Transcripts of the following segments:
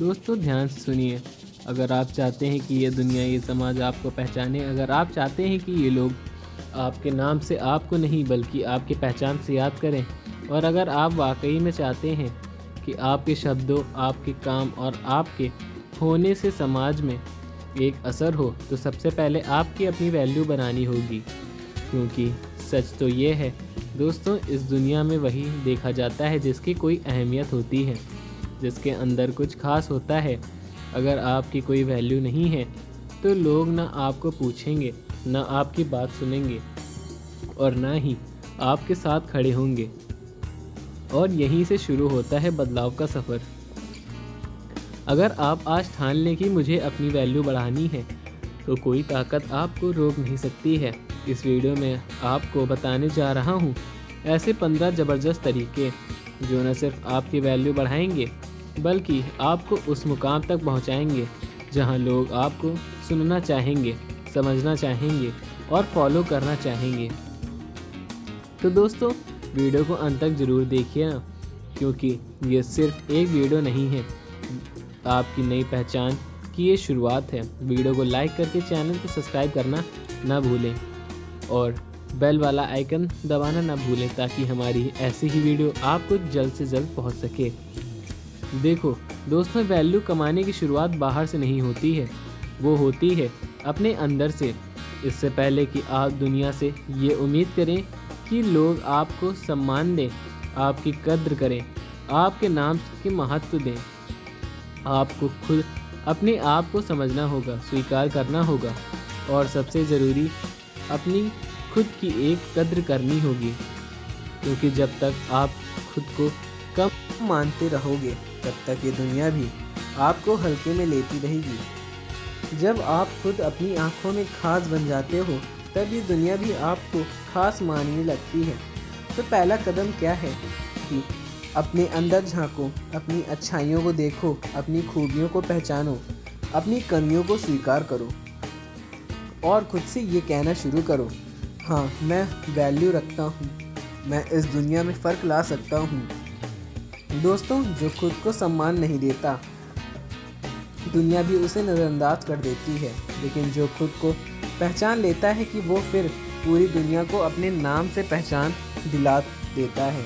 दोस्तों ध्यान से सुनिए। अगर आप चाहते हैं कि ये दुनिया, ये समाज आपको पहचाने, अगर आप चाहते हैं कि ये लोग आपके नाम से आपको नहीं बल्कि आपकी पहचान से याद करें, और अगर आप वाकई में चाहते हैं कि आपके शब्दों, आपके काम और आपके होने से समाज में एक असर हो, तो सबसे पहले आपकी अपनी वैल्यू बनानी होगी। क्योंकि सच तो ये है दोस्तों, इस दुनिया में वही देखा जाता है जिसकी कोई अहमियत होती है, जिसके अंदर कुछ खास होता है। अगर आपकी कोई वैल्यू नहीं है तो लोग ना आपको पूछेंगे, ना आपकी बात सुनेंगे और ना ही आपके साथ खड़े होंगे। और यहीं से शुरू होता है बदलाव का सफ़र। अगर आप आज ठान लें कि मुझे अपनी वैल्यू बढ़ानी है, तो कोई ताकत आपको रोक नहीं सकती है। इस वीडियो में आपको बताने जा रहा हूँ ऐसे 15 ज़बरदस्त तरीके जो न सिर्फ आपकी वैल्यू बढ़ाएंगे बल्कि आपको उस मुकाम तक पहुँचाएंगे जहाँ लोग आपको सुनना चाहेंगे, समझना चाहेंगे और फॉलो करना चाहेंगे। तो दोस्तों, वीडियो को अंत तक ज़रूर देखिए ना, क्योंकि ये सिर्फ एक वीडियो नहीं है, आपकी नई पहचान की ये शुरुआत है। वीडियो को लाइक करके चैनल को सब्सक्राइब करना ना भूलें और बेल वाला आइकन दबाना ना भूलें, ताकि हमारी ऐसी ही वीडियो आपको जल्द से जल्द पहुंच सके। देखो दोस्तों, वैल्यू कमाने की शुरुआत बाहर से नहीं होती है, वो होती है अपने अंदर से। इससे पहले कि आप दुनिया से ये उम्मीद करें कि लोग आपको सम्मान दें, आपकी कद्र करें, आपके नाम के महत्व दें, आपको खुद अपने आप को समझना होगा, स्वीकार करना होगा और सबसे ज़रूरी अपनी खुद की एक कद्र करनी होगी। क्योंकि जब तक आप खुद को कम मानते रहोगे तब तक ये दुनिया भी आपको हल्के में लेती रहेगी। जब आप खुद अपनी आंखों में खास बन जाते हो तब ये दुनिया भी आपको खास मानने लगती है। तो पहला कदम क्या है कि अपने अंदर झांको, अपनी अच्छाइयों को देखो, अपनी खूबियों को पहचानो, अपनी कमियों को स्वीकार करो और खुद से ये कहना शुरू करो, हाँ मैं वैल्यू रखता हूँ, मैं इस दुनिया में फ़र्क ला सकता हूँ। दोस्तों, जो खुद को सम्मान नहीं देता दुनिया भी उसे नज़रअंदाज कर देती है, लेकिन जो खुद को पहचान लेता है कि वो फिर पूरी दुनिया को अपने नाम से पहचान दिला देता है।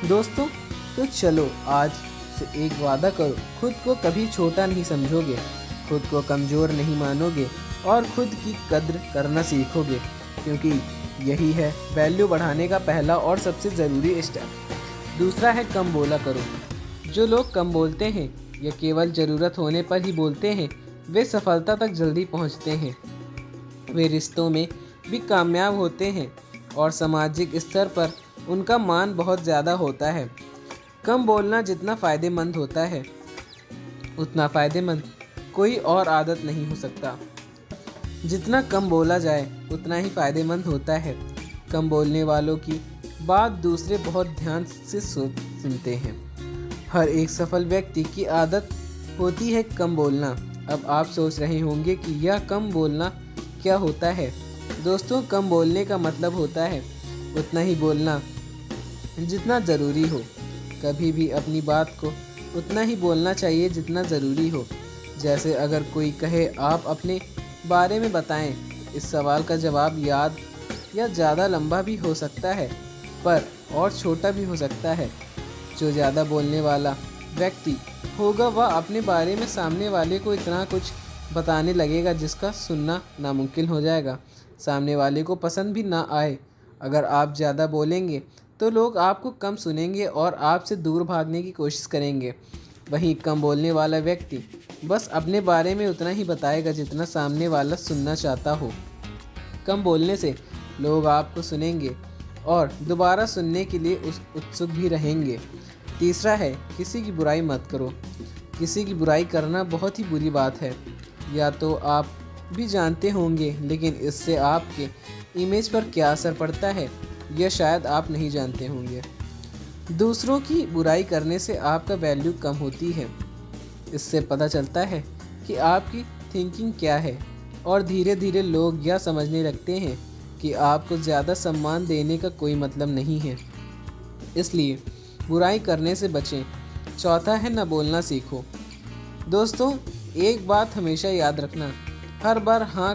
दोस्तों, तो चलो आज से एक वादा करो, खुद को कभी छोटा नहीं समझोगे, खुद को कमज़ोर नहीं मानोगे और खुद की कद्र करना सीखोगे, क्योंकि यही है वैल्यू बढ़ाने का पहला और सबसे ज़रूरी स्टेप। दूसरा है कम बोला करो। जो लोग कम बोलते हैं या केवल ज़रूरत होने पर ही बोलते हैं, वे सफलता तक जल्दी पहुंचते हैं, वे रिश्तों में भी कामयाब होते हैं और सामाजिक स्तर पर उनका मान बहुत ज़्यादा होता है। कम बोलना जितना फ़ायदेमंद होता है उतना फ़ायदेमंद कोई और आदत नहीं हो सकता। जितना कम बोला जाए उतना ही फ़ायदेमंद होता है। कम बोलने वालों की बात दूसरे बहुत ध्यान से सुनते हैं। हर एक सफल व्यक्ति की आदत होती है कम बोलना। अब आप सोच रहे होंगे कि यह कम बोलना क्या होता है। दोस्तों, कम बोलने का मतलब होता है उतना ही बोलना जितना ज़रूरी हो। कभी भी अपनी बात को उतना ही बोलना चाहिए जितना ज़रूरी हो। जैसे अगर कोई कहे आप अपने बारे में बताएं, इस सवाल का जवाब याद या ज़्यादा लंबा भी हो सकता है पर और छोटा भी हो सकता है। जो ज़्यादा बोलने वाला व्यक्ति होगा वह अपने बारे में सामने वाले को इतना कुछ बताने लगेगा जिसका सुनना नामुमकिन हो जाएगा, सामने वाले को पसंद भी ना आए। अगर आप ज़्यादा बोलेंगे तो लोग आपको कम सुनेंगे और आपसे दूर भागने की कोशिश करेंगे। वहीं कम बोलने वाला व्यक्ति बस अपने बारे में उतना ही बताएगा जितना सामने वाला सुनना चाहता हो। कम बोलने से लोग आपको सुनेंगे और दोबारा सुनने के लिए उत्सुक भी रहेंगे। तीसरा है किसी की बुराई मत करो। किसी की बुराई करना बहुत ही बुरी बात है। या तो आप भी जानते होंगे, लेकिन इससे आपके इमेज पर क्या असर पड़ता है यह शायद आप नहीं जानते होंगे। दूसरों की बुराई करने से आपका वैल्यू कम होती है। इससे पता चलता है कि आपकी थिंकिंग क्या है और धीरे धीरे लोग यह समझने लगते हैं कि आपको ज़्यादा सम्मान देने का कोई मतलब नहीं है। इसलिए बुराई करने से बचें। चौथा है ना बोलना सीखो। दोस्तों, एक बात हमेशा याद रखना, हर बार हाँ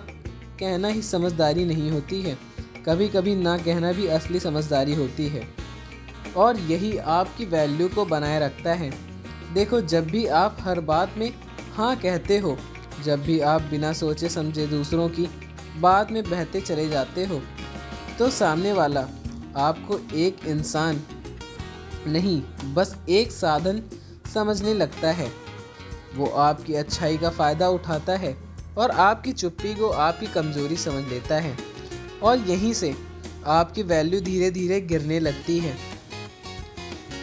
कहना ही समझदारी नहीं होती है, कभी कभी ना कहना भी असली समझदारी होती है, और यही आपकी वैल्यू को बनाए रखता है। देखो, जब भी आप हर बात में हाँ कहते हो, जब भी आप बिना सोचे समझे दूसरों की बात में बहते चले जाते हो, तो सामने वाला आपको एक इंसान नहीं, बस एक साधन समझने लगता है। वो आपकी अच्छाई का फ़ायदा उठाता है और आपकी चुप्पी को आपकी कमज़ोरी समझ लेता है, और यहीं से आपकी वैल्यू धीरे धीरे गिरने लगती है।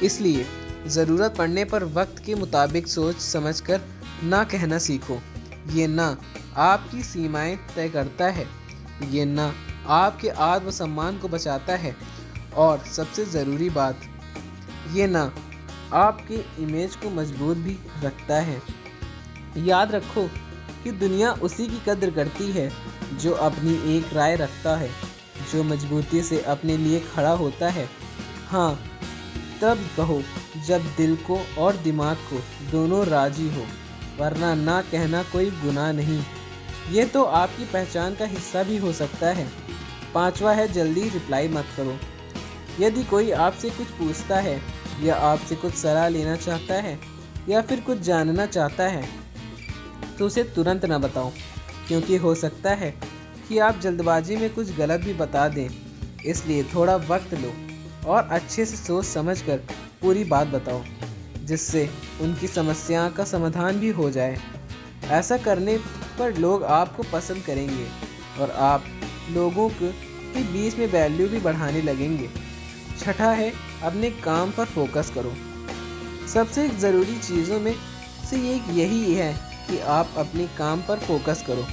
इसलिए ज़रूरत पड़ने पर वक्त के मुताबिक सोच समझकर ना कहना सीखो। ये ना आपकी सीमाएं तय करता है, ये ना आपके आत्मसम्मान को बचाता है, और सबसे ज़रूरी बात, ये ना आपके इमेज को मजबूत भी रखता है। याद रखो कि दुनिया उसी की कद्र करती है जो अपनी एक राय रखता है, जो मजबूती से अपने लिए खड़ा होता है। हाँ, तब कहो जब दिल को और दिमाग को दोनों राजी हो, वरना ना कहना कोई गुनाह नहीं, ये तो आपकी पहचान का हिस्सा भी हो सकता है। पांचवा है, जल्दी रिप्लाई मत करो। यदि कोई आपसे कुछ पूछता है या आपसे कुछ सलाह लेना चाहता है या फिर कुछ जानना चाहता है, तो उसे तुरंत ना बताओ, क्योंकि हो सकता है कि आप जल्दबाजी में कुछ गलत भी बता दें। इसलिए थोड़ा वक्त लो और अच्छे से सोच समझकर पूरी बात बताओ, जिससे उनकी समस्या का समाधान भी हो जाए। ऐसा करने पर लोग आपको पसंद करेंगे और आप लोगों के बीच में वैल्यू भी बढ़ाने लगेंगे। छठा है, अपने काम पर फोकस करो। सबसे ज़रूरी चीज़ों में से एक यही है कि आप अपने काम पर फोकस करो,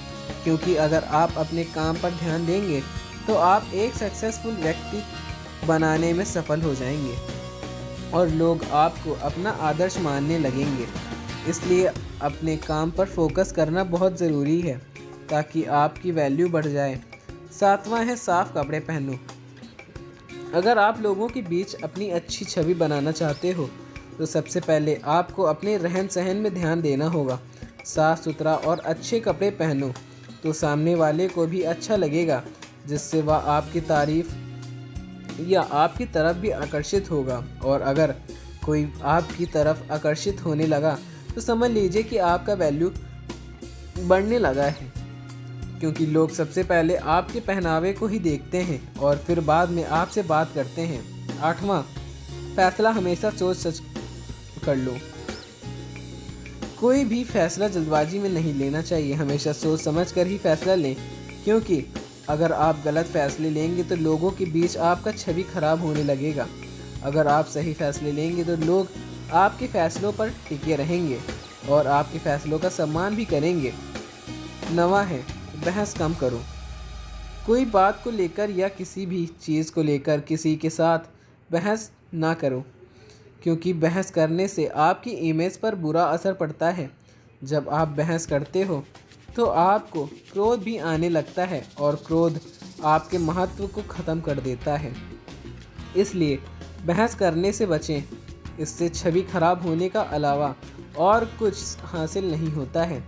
क्योंकि अगर आप अपने काम पर ध्यान देंगे तो आप एक सक्सेसफुल व्यक्ति बनाने में सफल हो जाएंगे और लोग आपको अपना आदर्श मानने लगेंगे। इसलिए अपने काम पर फोकस करना बहुत ज़रूरी है ताकि आपकी वैल्यू बढ़ जाए। सातवां है, साफ कपड़े पहनो। अगर आप लोगों के बीच अपनी अच्छी छवि बनाना चाहते हो तो सबसे पहले आपको अपने रहन सहन में ध्यान देना होगा। साफ़ सुथरा और अच्छे कपड़े पहनो तो सामने वाले को भी अच्छा लगेगा, जिससे वह आपकी तारीफ़ या आपकी तरफ भी आकर्षित होगा। और अगर कोई आपकी तरफ आकर्षित होने लगा तो समझ लीजिए कि आपका वैल्यू बढ़ने लगा है, क्योंकि लोग सबसे पहले आपके पहनावे को ही देखते हैं और फिर बाद में आपसे बात करते हैं। आठवां, फैसला हमेशा सोच समझ कर लो। कोई भी फैसला जल्दबाजी में नहीं लेना चाहिए, हमेशा सोच समझ कर ही फैसला लें, क्योंकि अगर आप गलत फैसले लेंगे तो लोगों के बीच आपका छवि खराब होने लगेगा। अगर आप सही फैसले लेंगे तो लोग आपके फैसलों पर टिके रहेंगे और आपके फैसलों का सम्मान भी करेंगे। नवा है, बहस कम करो। कोई बात को लेकर या किसी भी चीज़ को लेकर किसी के साथ बहस ना करो, क्योंकि बहस करने से आपकी इमेज पर बुरा असर पड़ता है। जब आप बहस करते हो तो आपको क्रोध भी आने लगता है और क्रोध आपके महत्व को ख़त्म कर देता है। इसलिए बहस करने से बचें, इससे छवि खराब होने का अलावा और कुछ हासिल नहीं होता है।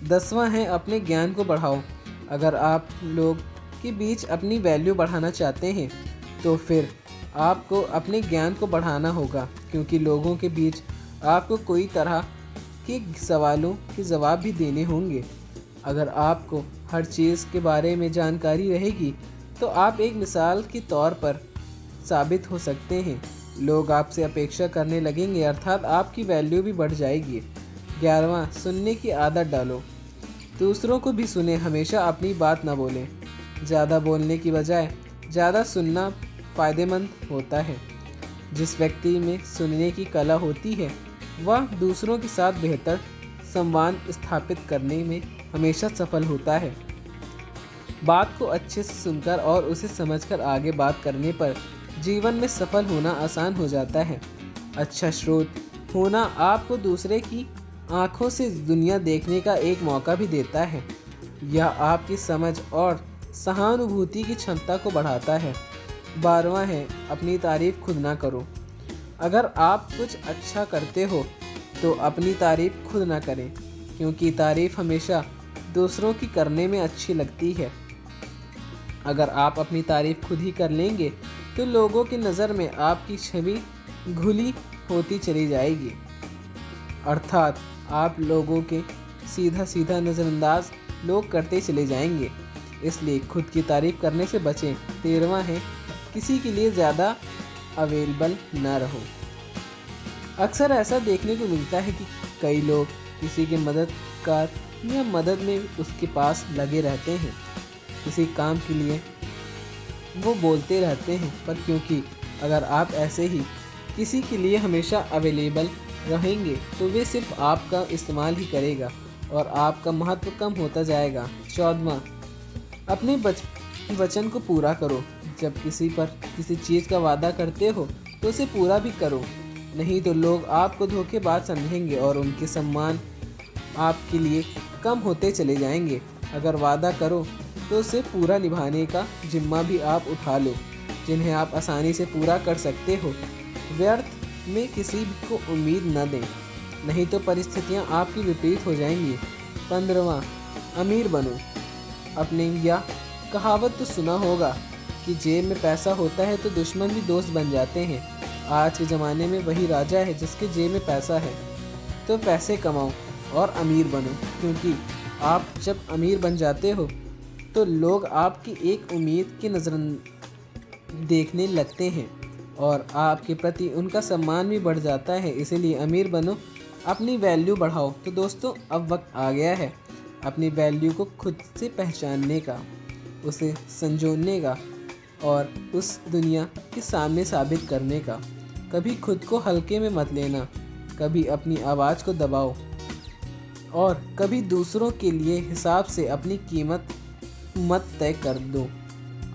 10वां है, अपने ज्ञान को बढ़ाओ। अगर आप लोग के बीच अपनी वैल्यू बढ़ाना चाहते हैं तो फिर आपको अपने ज्ञान को बढ़ाना होगा, क्योंकि लोगों के बीच आपको कोई तरह के सवालों के जवाब भी देने होंगे। अगर आपको हर चीज़ के बारे में जानकारी रहेगी तो आप एक मिसाल के तौर पर साबित हो सकते हैं। लोग आपसे अपेक्षा करने लगेंगे, अर्थात आपकी वैल्यू भी बढ़ जाएगी। 11वां, सुनने की आदत डालो। दूसरों को भी सुने, हमेशा अपनी बात ना बोलें। ज़्यादा बोलने की बजाय ज़्यादा सुनना फ़ायदेमंद होता है। जिस व्यक्ति में सुनने की कला होती है वह दूसरों के साथ बेहतर संवाद स्थापित करने में हमेशा सफल होता है। बात को अच्छे से सुनकर और उसे समझकर आगे बात करने पर जीवन में सफल होना आसान हो जाता है। अच्छा श्रोत होना आपको दूसरे की आँखों से दुनिया देखने का एक मौका भी देता है। यह आपकी समझ और सहानुभूति की क्षमता को बढ़ाता है। 12वां है, अपनी तारीफ खुद ना करो। अगर आप कुछ अच्छा करते हो तो अपनी तारीफ़ खुद ना करें, क्योंकि तारीफ़ हमेशा दूसरों की करने में अच्छी लगती है। अगर आप अपनी तारीफ़ खुद ही कर लेंगे तो लोगों की नज़र में आपकी छवि घुली होती चली जाएगी, अर्थात आप लोगों के सीधा सीधा नज़रअंदाज लोग करते चले जाएंगे। इसलिए खुद की तारीफ़ करने से बचें। 13वां है, किसी के लिए ज़्यादा अवेलेबल न रहो। अक्सर ऐसा देखने को मिलता है कि कई लोग किसी के मददगार या मदद में उसके पास लगे रहते हैं। किसी काम के लिए वो बोलते रहते हैं, पर क्योंकि अगर आप ऐसे ही किसी के लिए हमेशा अवेलेबल रहेंगे तो वे सिर्फ आपका इस्तेमाल ही करेगा और आपका महत्व कम होता जाएगा। 14वां, अपने वचन को पूरा करो। जब किसी चीज़ का वादा करते हो तो उसे पूरा भी करो, नहीं तो लोग आपको धोखेबाज समझेंगे और उनके सम्मान आपके लिए कम होते चले जाएंगे। अगर वादा करो तो उसे पूरा निभाने का जिम्मा भी आप उठा लो। जिन्हें आप आसानी से पूरा कर सकते हो, व्यर्थ में किसी को उम्मीद न दें, नहीं तो परिस्थितियां आपकी विपरीत हो जाएंगी। 15वां, अमीर बनो। अपने या कहावत तो सुना होगा कि जेब में पैसा होता है तो दुश्मन भी दोस्त बन जाते हैं। आज के ज़माने में वही राजा है जिसके जेब में पैसा है। तो पैसे कमाओ और अमीर बनो, क्योंकि आप जब अमीर बन जाते हो तो लोग आपकी एक उम्मीद की नज़र देखने लगते हैं और आपके प्रति उनका सम्मान भी बढ़ जाता है। इसीलिए अमीर बनो, अपनी वैल्यू बढ़ाओ। तो दोस्तों, अब वक्त आ गया है अपनी वैल्यू को खुद से पहचानने का, उसे संजोने का और उस दुनिया के सामने साबित करने का। कभी खुद को हल्के में मत लेना, कभी अपनी आवाज़ को दबाओ और कभी दूसरों के लिए हिसाब से अपनी कीमत मत तय कर दो।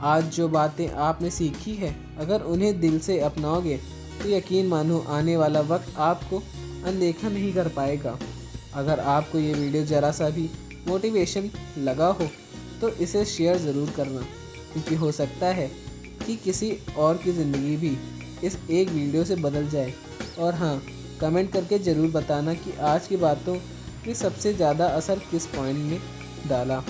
आज जो बातें आपने सीखी है, अगर उन्हें दिल से अपनाओगे तो यकीन मानो आने वाला वक्त आपको अनदेखा नहीं कर पाएगा। अगर आपको ये वीडियो ज़रा सा भी मोटिवेशन लगा हो तो इसे शेयर ज़रूर करना, क्योंकि हो सकता है कि किसी और की ज़िंदगी भी इस एक वीडियो से बदल जाए। और हाँ, कमेंट करके ज़रूर बताना कि आज की बातों ने सबसे ज़्यादा असर किस पॉइंट में डाला।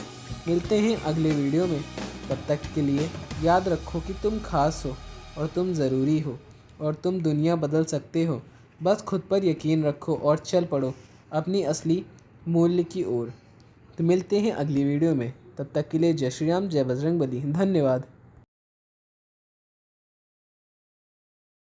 मिलते हैं अगले वीडियो में, तब तक के लिए याद रखो कि तुम खास हो और तुम ज़रूरी हो और तुम दुनिया बदल सकते हो। बस खुद पर यकीन रखो और चल पड़ो अपनी असली मूल्य की ओर। तो मिलते हैं अगली वीडियो में, तब तक के लिए जय श्री राम, जय बजरंगबली। धन्यवाद।